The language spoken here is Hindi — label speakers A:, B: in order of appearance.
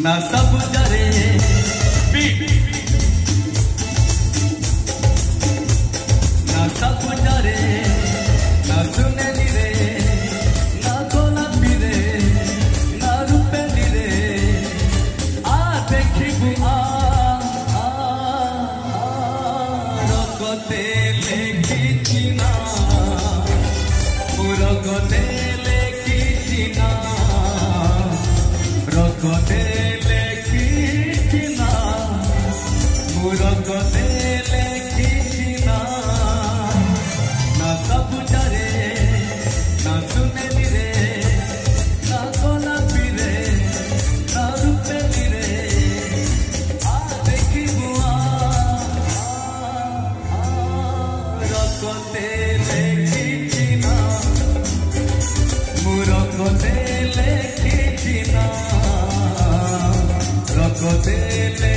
A: ना सब डरे ना सब डरे ना सुने रे ना गोलापी रे ना रूपेली रे आ देखिबु रगते लेखिछि ना रगते लेखिछि ना रगते लेखिछि ना रगते लेखिछि ना ना सब डरे ना सुनेली रे ना गोलापी रे ना रूपेली रे आ देखिबु रगते लेखिछि ना रगते लेखिछि ना रगते